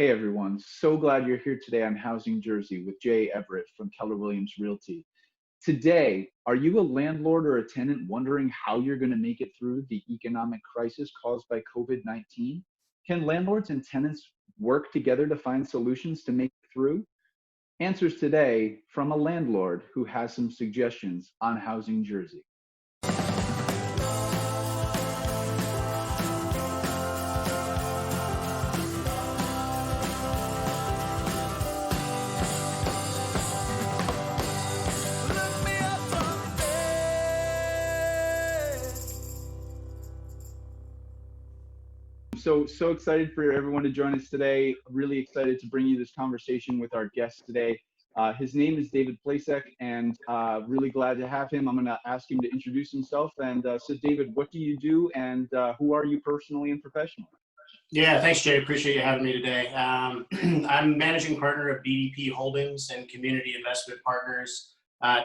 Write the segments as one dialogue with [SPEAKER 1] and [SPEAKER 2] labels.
[SPEAKER 1] Hey everyone, so glad you're here today on Housing Jersey with Jay Everett from Keller Williams Realty. Today, are you a landlord or a tenant wondering how you're going to make it through the economic crisis caused by COVID-19? Can landlords and tenants work together to find solutions to make it through? Answers today from a landlord who has some suggestions on Housing Jersey. So excited for everyone to join us today. Really excited to bring you this conversation with our guest today. His name is David Placek, and really glad to have him. I'm going to ask him to introduce himself. And so, David, what do you do, and who are you personally and professionally?
[SPEAKER 2] Yeah, thanks, Jay. Appreciate you having me today. I'm managing partner of BDP Holdings and Community Investment Partners,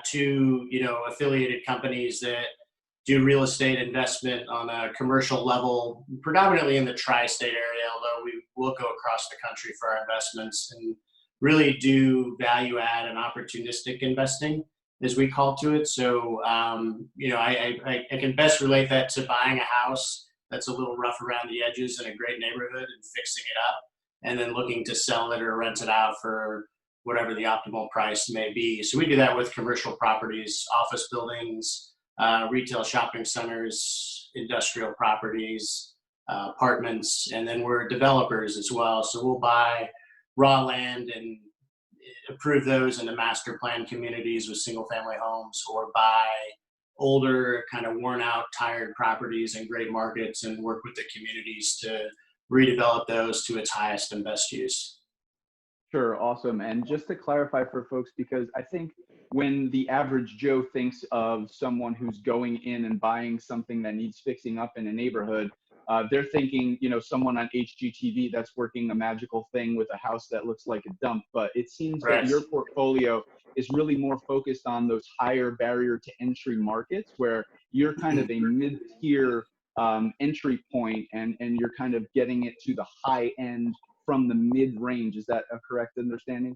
[SPEAKER 2] two affiliated companies that do real estate investment on a commercial level, predominantly in the tri-state area, although we will go across the country for our investments, and really do value add and opportunistic investing, as we call to it. So, I can best relate that to buying a house that's a little rough around the edges in a great neighborhood and fixing it up, and then looking to sell it or rent it out for whatever the optimal price may be. So we do that with commercial properties, office buildings, retail shopping centers, industrial properties, apartments, and then we're developers as well. So we'll buy raw land and approve those into master plan communities with single family homes, or buy older, kind of worn out, tired properties in great markets and work with the communities to redevelop those to its highest and best use.
[SPEAKER 1] Sure, awesome. And just to clarify for folks, because I think when the average Joe thinks of someone who's going in and buying something that needs fixing up in a neighborhood, they're thinking, someone on HGTV that's working a magical thing with a house that looks like a dump. But it seems
[SPEAKER 2] Right.
[SPEAKER 1] that your portfolio is really more focused on those higher barrier to entry markets where you're kind of a mid-tier entry point, and you're kind of getting it to the high end from the mid-range. Is that a correct understanding?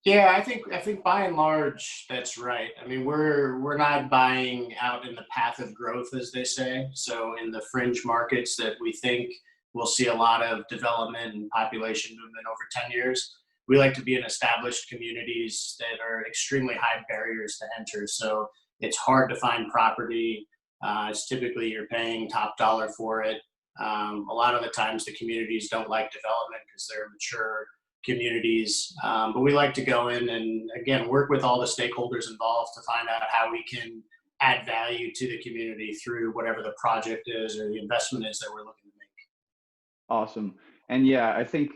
[SPEAKER 2] Yeah, I think by and large that's right. I mean, we're not buying out in the path of growth, as they say. So in the fringe markets that we think will see a lot of development and population movement over 10 years, we like to be in established communities that are extremely high barriers to enter. So it's hard to find property. It's typically you're paying top dollar for it. A lot of the times the communities don't like development because they're mature communities, but we like to go in and, again, work with all the stakeholders involved to find out how we can add value to the community through whatever the project is or the investment is that we're looking to make.
[SPEAKER 1] Awesome. And yeah, I think,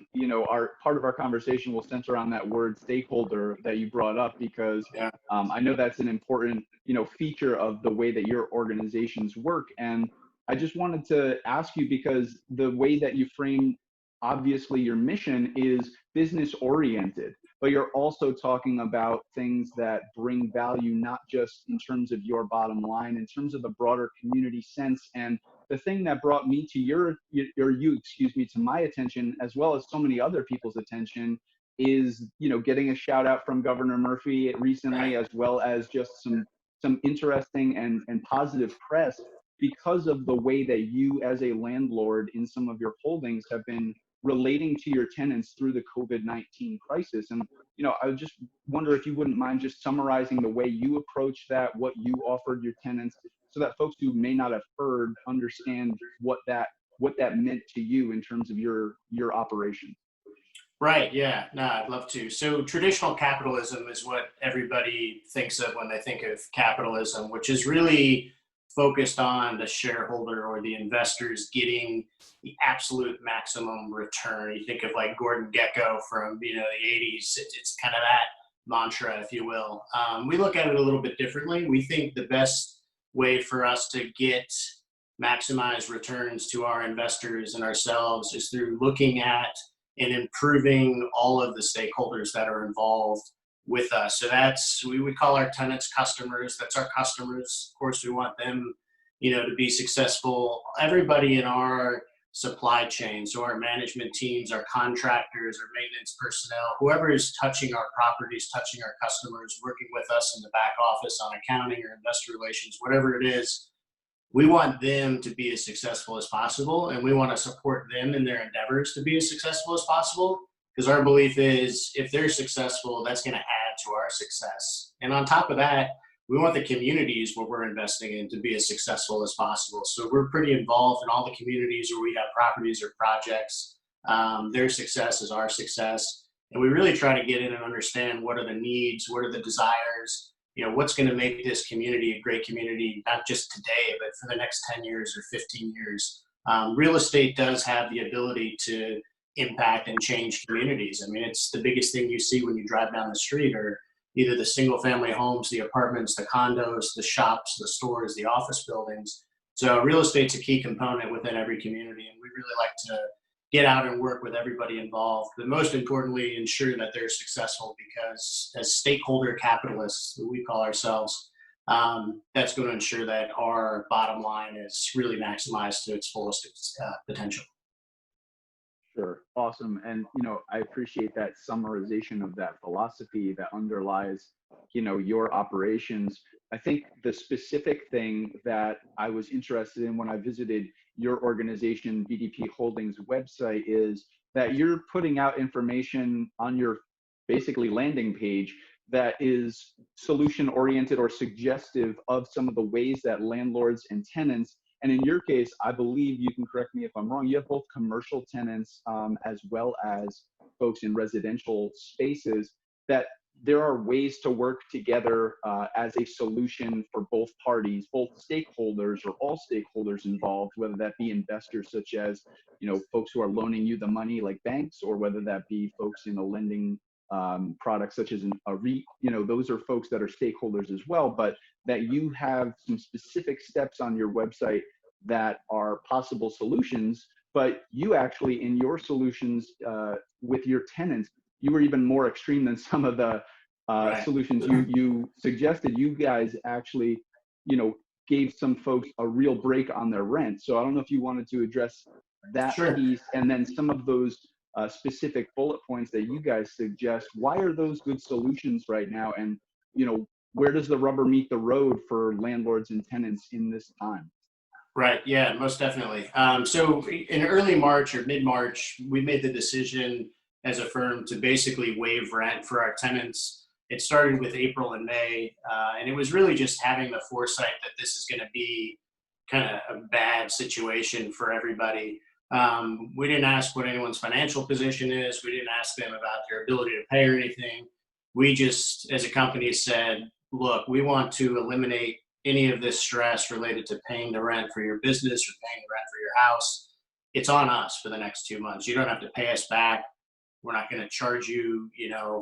[SPEAKER 1] our part of our conversation will center on that word stakeholder that you brought up, because
[SPEAKER 2] Yeah.
[SPEAKER 1] I know that's an important, feature of the way that your organizations work. And I just wanted to ask you, because the way that you frame, obviously your mission is business oriented, but you're also talking about things that bring value, not just in terms of your bottom line, in terms of the broader community sense. And the thing that brought me to to my attention, as well as so many other people's attention, is, getting a shout out from Governor Murphy recently, as well as just some interesting and positive press because of the way that you as a landlord in some of your holdings have been relating to your tenants through the COVID-19 crisis. And, I would just wonder if you wouldn't mind just summarizing the way you approach that, what you offered your tenants, so that folks who may not have heard understand what that meant to you in terms of your operation.
[SPEAKER 2] Right. Yeah. No, I'd love to. So traditional capitalism is what everybody thinks of when they think of capitalism, which is really focused on the shareholder or the investors getting the absolute maximum return. You think of like Gordon Gekko from the 80s. It's kind of that mantra, if you will. We look at it a little bit differently. We think the best way for us to get maximize returns to our investors and ourselves is through looking at and improving all of the stakeholders that are involved with us. So we would call our tenants customers. That's our customers. Of course, we want them, to be successful. Everybody in our supply chain. So our management teams, our contractors, our maintenance personnel, whoever is touching our properties, touching our customers, working with us in the back office on accounting or investor relations, whatever it is, we want them to be as successful as possible, and we want to support them in their endeavors to be as successful as possible, because our belief is if they're successful, that's going to add to our success. And on top of that, we want the communities where we're investing in to be as successful as possible. So we're pretty involved in all the communities where we have properties or projects. Their success is our success. And we really try to get in and understand what are the needs, what are the desires, what's going to make this community a great community, not just today, but for the next 10 years or 15 years. Real estate does have the ability to impact and change communities. I mean, it's the biggest thing you see when you drive down the street, or either the single family homes, the apartments, the condos, the shops, the stores, the office buildings. So real estate's a key component within every community, and we really like to get out and work with everybody involved, but most importantly, ensure that they're successful, because as stakeholder capitalists, who we call ourselves, that's going to ensure that our bottom line is really maximized to its fullest potential.
[SPEAKER 1] Sure. Awesome. And, I appreciate that summarization of that philosophy that underlies, your operations. I think the specific thing that I was interested in when I visited your organization, BDP Holdings website, is that you're putting out information on your basically landing page that is solution oriented or suggestive of some of the ways that landlords and tenants, and in your case, I believe, you can correct me if I'm wrong, you have both commercial tenants as well as folks in residential spaces, that there are ways to work together as a solution for both parties, both stakeholders or all stakeholders involved, whether that be investors such as, folks who are loaning you the money like banks, or whether that be folks in a lending products such as a REIT, those are folks that are stakeholders as well, but that you have some specific steps on your website that are possible solutions, but you actually, in your solutions with your tenants, you were even more extreme than some of the solutions you suggested. You guys actually, gave some folks a real break on their rent. So I don't know if you wanted to address that piece, and then some of those specific bullet points that you guys suggest. Why are those good solutions right now? And, where does the rubber meet the road for landlords and tenants in this time?
[SPEAKER 2] Right. Yeah, most definitely. So in early March or mid-March, we made the decision as a firm to basically waive rent for our tenants. It started with April and May, and it was really just having the foresight that this is going to be kind of a bad situation for everybody. We didn't ask what anyone's financial position is. We didn't ask them about their ability to pay or anything. We just, as a company, said, look, we want to eliminate any of this stress related to paying the rent for your business or paying the rent for your house. It's on us for the next 2 months. You don't have to pay us back. We're not going to charge you,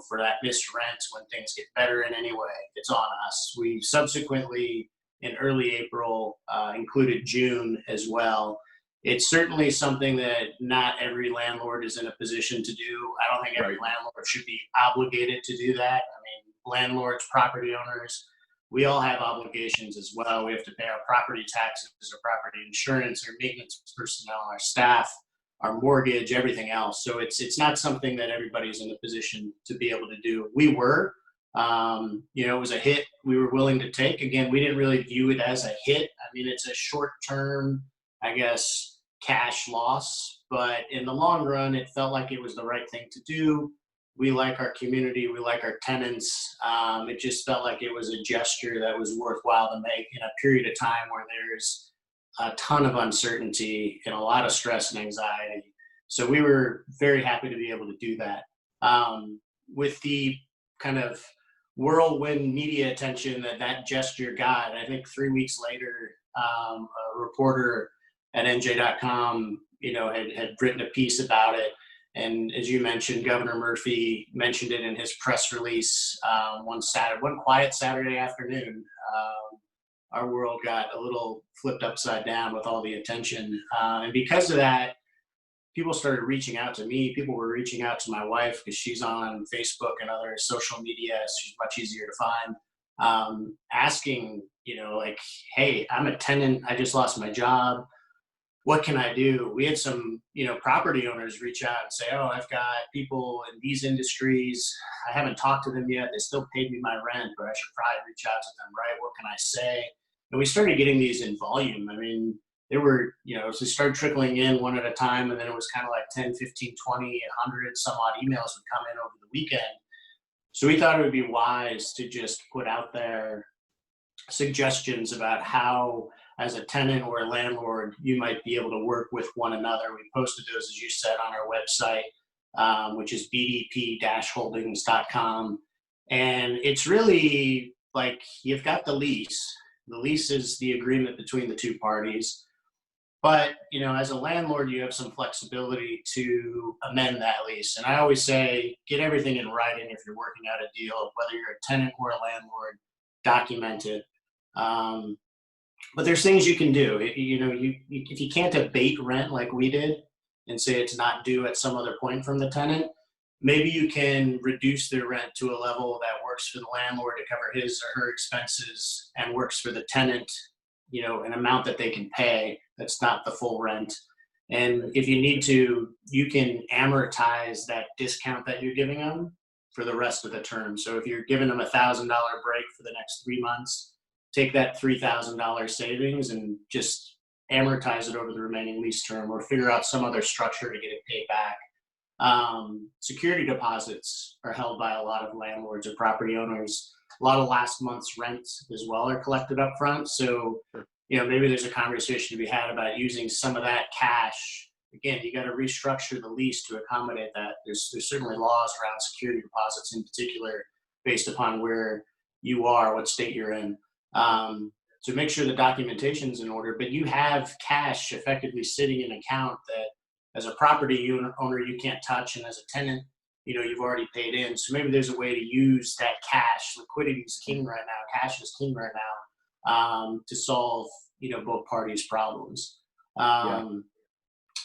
[SPEAKER 2] for that missed rent when things get better in any way. It's on us. We subsequently, in early April, included June as well. It's certainly something that not every landlord is in a position to do. I don't think every landlord should be obligated to do that. I mean, landlords, property owners, we all have obligations as well. We have to pay our property taxes, our property insurance, our maintenance personnel, our staff, our mortgage, everything else. So it's not something that everybody's in a position to be able to do. We were, it was a hit we were willing to take. Again, we didn't really view it as a hit. I mean, it's a short-term, I guess, cash loss, but in the long run, it felt like it was the right thing to do. We like our community. We like our tenants. It just felt like it was a gesture that was worthwhile to make in a period of time where there's a ton of uncertainty and a lot of stress and anxiety. So we were very happy to be able to do that. With the kind of whirlwind media attention that gesture got, I think 3 weeks later, a reporter at NJ.com, had written a piece about it. And as you mentioned, Governor Murphy mentioned it in his press release one quiet Saturday afternoon. Our world got a little flipped upside down with all the attention. And because of that, people started reaching out to me. People were reaching out to my wife because she's on Facebook and other social media. She's much easier to find, asking, hey, I'm a tenant. I just lost my job. what can I do? We had some, property owners reach out and say, oh, I've got people in these industries. I haven't talked to them yet. They still paid me my rent, but I should probably reach out to them, right? What can I say? And we started getting these in volume. I mean, they were, so started trickling in one at a time. And then it was kind of like 10, 15, 20, 100, some odd emails would come in over the weekend. So we thought it would be wise to just put out there suggestions about how, as a tenant or a landlord, you might be able to work with one another. We posted those, as you said, on our website, which is bdp-holdings.com. And it's really like you've got the lease. The lease is the agreement between the two parties. But, as a landlord, you have some flexibility to amend that lease. And I always say, get everything in writing if you're working out a deal, whether you're a tenant or a landlord, document it. But there's things you can do. If you can't abate rent like we did and say it's not due at some other point from the tenant, maybe you can reduce their rent to a level that works for the landlord to cover his or her expenses and works for the tenant, an amount that they can pay that's not the full rent. And if you need to, you can amortize that discount that you're giving them for the rest of the term. So if you're giving them $1,000 break for the next 3 months, take that $3,000 savings and just amortize it over the remaining lease term, or figure out some other structure to get it paid back. Security deposits are held by a lot of landlords or property owners. A lot of last month's rent as well are collected up front. So, maybe there's a conversation to be had about using some of that cash. Again, you got to restructure the lease to accommodate that. There's certainly laws around security deposits in particular, based upon where you are, what state you're in. So make sure the documentation's in order, but you have cash effectively sitting in an account that, as a property owner, you can't touch, and as a tenant, you've already paid in. So maybe there's a way to use that cash. Liquidity is king right now. Cash is king right now, to solve both parties' problems.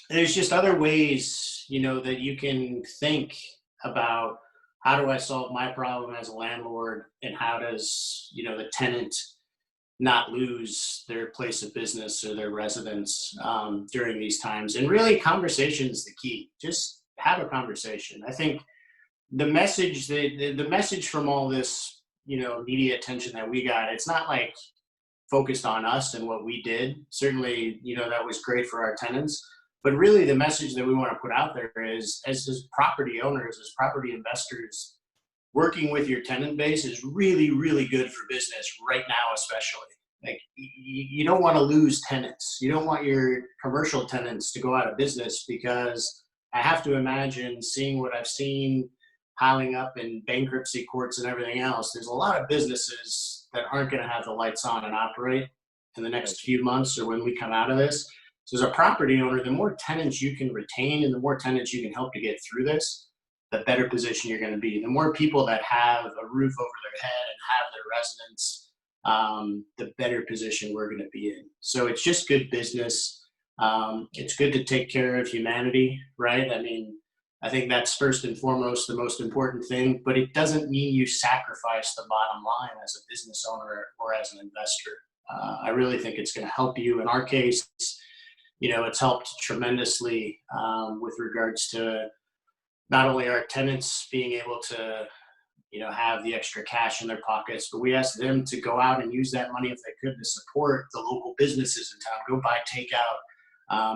[SPEAKER 2] There's just other ways that you can think about, how do I solve my problem as a landlord, and how does the tenant not lose their place of business or their residence during these times. And really, conversation is the key. Just have a conversation. I think the message the message from all this media attention that we got, it's not like focused on us and what we did. Certainly, that was great for our tenants, but really the message that we want to put out there is, as property owners, as property investors, working with your tenant base is really, really good for business right now, especially. Like, you don't want to lose tenants. You don't want your commercial tenants to go out of business, because I have to imagine, seeing what I've seen piling up in bankruptcy courts and everything else, there's a lot of businesses that aren't going to have the lights on and operate in the next few months, or when we come out of this. So as a property owner, the more tenants you can retain and the more tenants you can help to get through this, the better position you're going to be. The more people that have a roof over their head and have their residence, the better position we're going to be in. So it's just good business. It's good to take care of humanity, right? I mean, I think that's first and foremost the most important thing, but it doesn't mean you sacrifice the bottom line as a business owner or as an investor. I really think it's going to help you. In our case, it's helped tremendously with regards to not only our tenants being able to, have the extra cash in their pockets, but we asked them to go out and use that money, if they could, to support the local businesses in town. Go buy takeout,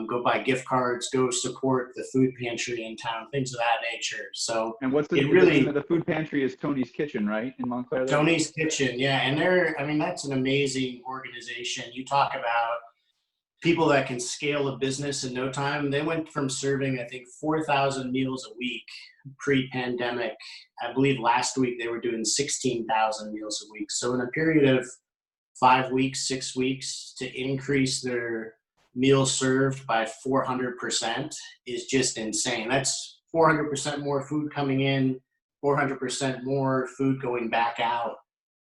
[SPEAKER 2] go buy gift cards, go support the food pantry in town, things of that nature. So,
[SPEAKER 1] and what's the name of the food pantry? Is Tony's Kitchen, right, in Montclair?
[SPEAKER 2] Tony's Kitchen, yeah. And that's an amazing organization. You talk about people that can scale a business in no time. They went from serving, I think, 4,000 meals a week pre-pandemic. I believe last week they were doing 16,000 meals a week. So in a period of 5 weeks, 6 weeks, to increase their meals served by 400% is just insane. That's 400% more food coming in, 400% more food going back out,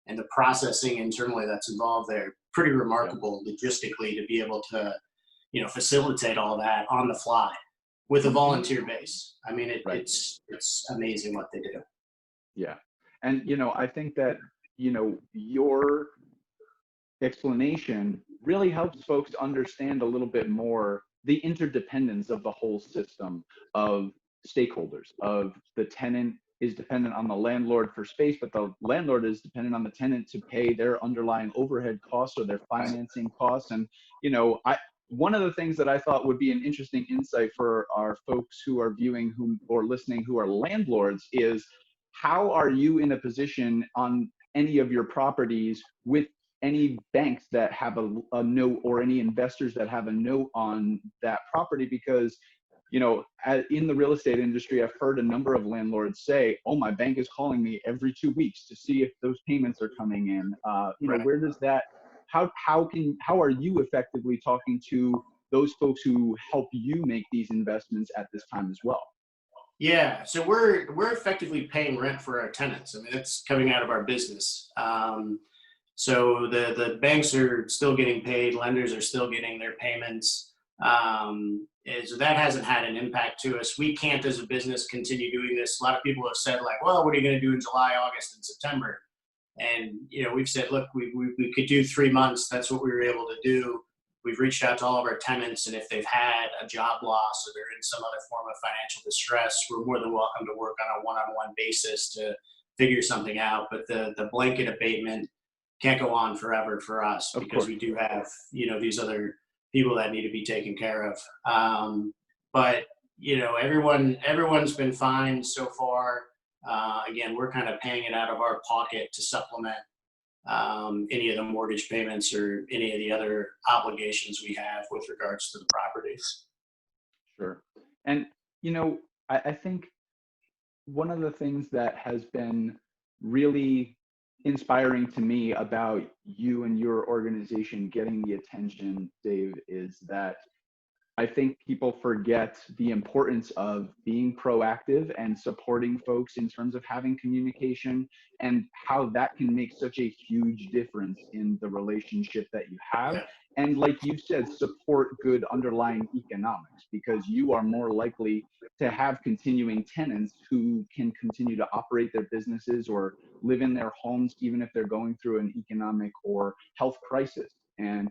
[SPEAKER 2] and the processing internally that's involved there. Pretty remarkable logistically to be able to, facilitate all that on the fly with a volunteer base. I mean, it's amazing what they do.
[SPEAKER 1] Yeah. And, I think that, your explanation really helps folks understand a little bit more the interdependence of the whole system of stakeholders, of the tenant is dependent on the landlord for space, but the landlord is dependent on the tenant to pay their underlying overhead costs or their financing costs. And, one of the things that I thought would be an interesting insight for our folks who are viewing or listening who are landlords is, how are you in a position on any of your properties with any banks that have a note, or any investors that have a note on that property? Because in the real estate industry, I've heard a number of landlords say, "Oh, my bank is calling me every 2 weeks to see if those payments are coming in."
[SPEAKER 2] Right.
[SPEAKER 1] Where does that? How are you effectively talking to those folks who help you make these investments at this time as well?
[SPEAKER 2] Yeah, so we're effectively paying rent for our tenants. I mean, that's coming out of our business. So the banks are still getting paid, lenders are still getting their payments. And so that hasn't had an impact to us. We can't, as a business, continue doing this. A lot of people have said, like, well, what are you going to do in July, August, and September? And we've said, look, we could do 3 months. That's what we were able to do. We've reached out to all of our tenants, and if they've had a job loss or they're in some other form of financial distress, we're more than welcome to work on a one-on-one basis to figure something out. But the blanket abatement can't go on forever for us,
[SPEAKER 1] Of
[SPEAKER 2] because
[SPEAKER 1] course.
[SPEAKER 2] we do have these other people that need to be taken care of. But everyone's been fine so far. Again, we're kind of paying it out of our pocket to supplement any of the mortgage payments or any of the other obligations we have with regards to the properties.
[SPEAKER 1] Sure. And, I think one of the things that has been really inspiring to me about you and your organization getting the attention, Dave, is that I think people forget the importance of being proactive and supporting folks in terms of having communication, and how that can make such a huge difference in the relationship that you have.
[SPEAKER 2] Yeah.
[SPEAKER 1] And like you said, support good underlying economics, because you are more likely to have continuing tenants who can continue to operate their businesses or live in their homes, even if they're going through an economic or health crisis. And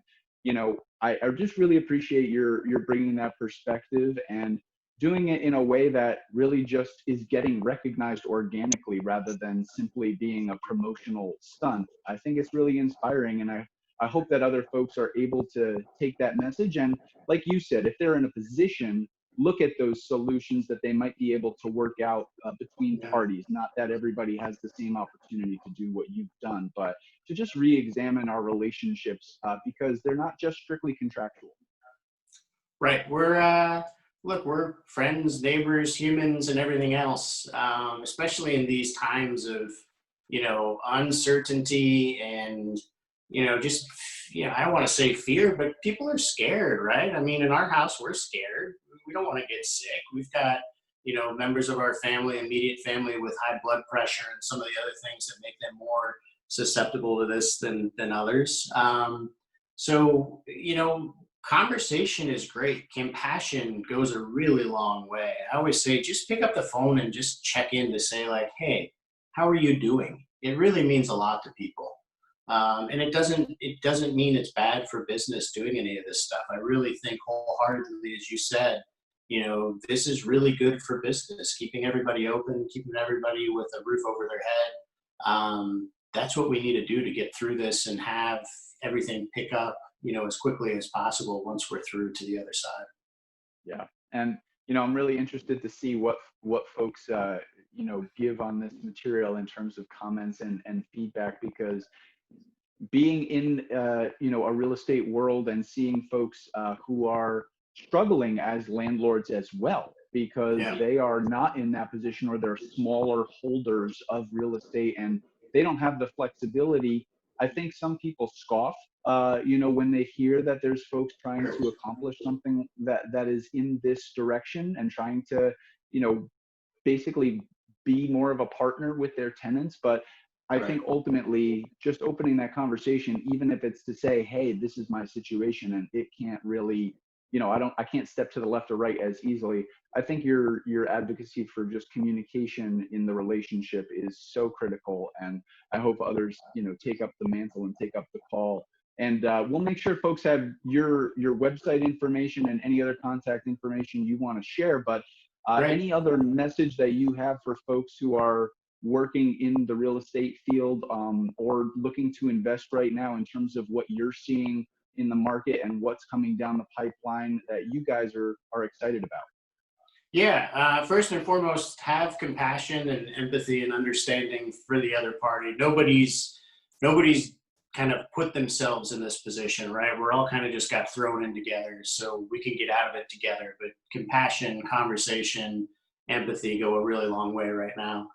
[SPEAKER 1] I just really appreciate your bringing that perspective and doing it in a way that really just is getting recognized organically rather than simply being a promotional stunt. I think it's really inspiring, and I hope that other folks are able to take that message and, like you said, if they're in a position, look at those solutions that they might be able to work out between
[SPEAKER 2] Yeah.
[SPEAKER 1] parties. Not that everybody has the same opportunity to do what you've done, but to just re-examine our relationships, because they're not just strictly contractual.
[SPEAKER 2] Right. We're friends, neighbors, humans, and everything else. Especially in these times of uncertainty and just I don't want to say fear, but people are scared, right? I mean, in our house, we're scared. We don't want to get sick. We've got members of our family, immediate family, with high blood pressure and some of the other things that make them more susceptible to this than others. So conversation is great. Compassion goes a really long way. I always say, just pick up the phone and just check in to say, like, hey, how are you doing? It really means a lot to people. And it doesn't mean it's bad for business doing any of this stuff. I really think wholeheartedly, as you said, this is really good for business, keeping everybody open, keeping everybody with a roof over their head. That's what we need to do to get through this and have everything pick up, as quickly as possible once we're through to the other side.
[SPEAKER 1] Yeah. And, I'm really interested to see what folks, give on this material in terms of comments and feedback, because being in a real estate world and seeing folks who are struggling as landlords as well, because
[SPEAKER 2] Yeah.
[SPEAKER 1] they are not in that position, or they're smaller holders of real estate and they don't have the flexibility. I think some people scoff when they hear that there's folks trying to accomplish something that is in this direction and trying to you know basically be more of a partner with their tenants. But I
[SPEAKER 2] Right.
[SPEAKER 1] think ultimately just opening that conversation, even if it's to say, hey, this is my situation and it can't really, I can't step to the left or right as easily. I think your advocacy for just communication in the relationship is so critical. And I hope others, take up the mantle and take up the call And we'll make sure folks have your website information and any other contact information you want to share. But
[SPEAKER 2] Great.
[SPEAKER 1] any other message that you have for folks who are working in the real estate field or looking to invest right now in terms of what you're seeing in the market and what's coming down the pipeline that you guys are excited about?
[SPEAKER 2] Yeah, first and foremost, have compassion and empathy and understanding for the other party. Nobody's kind of put themselves in this position, right? We're all kind of just got thrown in together, so we can get out of it together. But compassion, conversation, empathy go a really long way right now.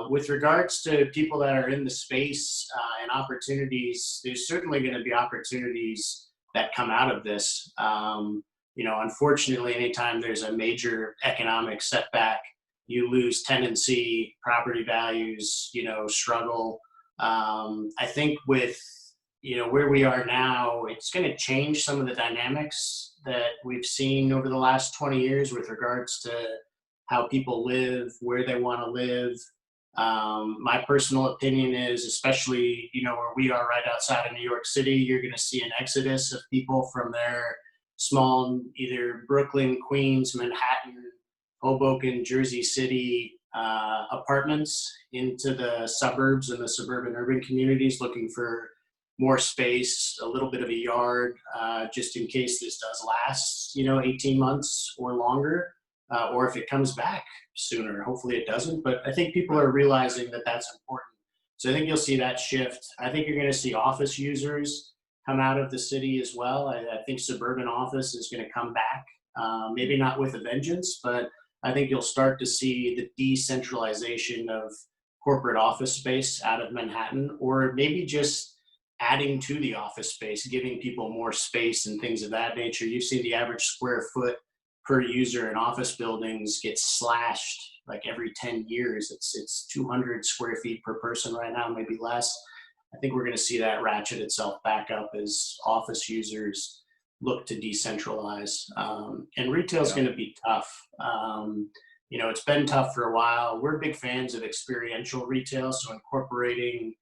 [SPEAKER 2] With regards to people that are in the space and opportunities, there's certainly going to be opportunities that come out of this. Unfortunately, anytime there's a major economic setback, you lose tenancy, property values, struggle. I think with, where we are now, it's going to change some of the dynamics that we've seen over the last 20 years with regards to how people live, where they want to live. My personal opinion is, especially, where we are right outside of New York City, you're going to see an exodus of people from their small, either Brooklyn, Queens, Manhattan, Hoboken, Jersey City apartments into the suburbs and the suburban urban communities, looking for more space, a little bit of a yard, just in case this does last, 18 months or longer, or if it comes back sooner. Hopefully it doesn't, but I think people are realizing that that's important. So I think you'll see that shift. I think you're going to see office users come out of the city as well. I think suburban office is going to come back, maybe not with a vengeance, but I think you'll start to see the decentralization of corporate office space out of Manhattan, or maybe just adding to the office space, giving people more space and things of that nature. You've seen the average square foot per user in office buildings get slashed like every 10 years. It's 200 square feet per person right now, maybe less. I think we're going to see that ratchet itself back up as office users look to decentralize. And retail is going to be tough. It's been tough for a while. We're big fans of experiential retail, so incorporating,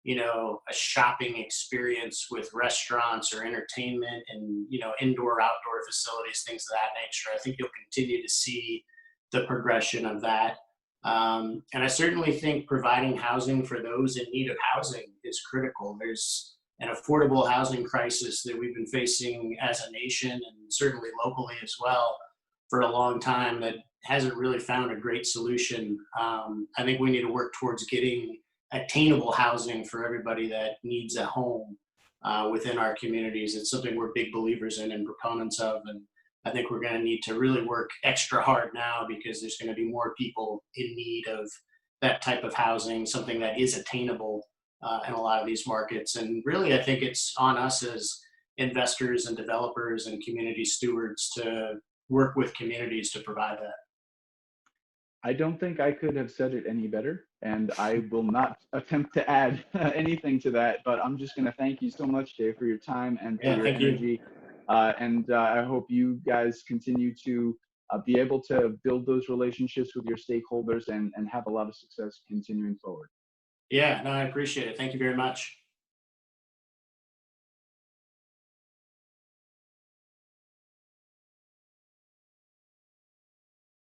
[SPEAKER 2] a shopping experience with restaurants or entertainment and, indoor, outdoor facilities, things of that nature. I think you'll continue to see the progression of that. And I certainly think providing housing for those in need of housing is critical. There's an affordable housing crisis that we've been facing as a nation and certainly locally as well for a long time that hasn't really found a great solution. I think we need to work towards getting attainable housing for everybody that needs a home within our communities. It's something we're big believers in and proponents of. And I think we're going to need to really work extra hard now because there's going to be more people in need of that type of housing, something that is attainable in a lot of these markets. And really, I think it's on us as investors and developers and community stewards to work with communities to provide that.
[SPEAKER 1] I don't think I could have said it any better, and I will not attempt to add anything to that, but I'm just going to thank you so much, Jay, for your time and for your energy. I hope you guys continue to be able to build those relationships with your stakeholders and have a lot of success continuing forward.
[SPEAKER 2] Yeah, no, I appreciate it. Thank you very much.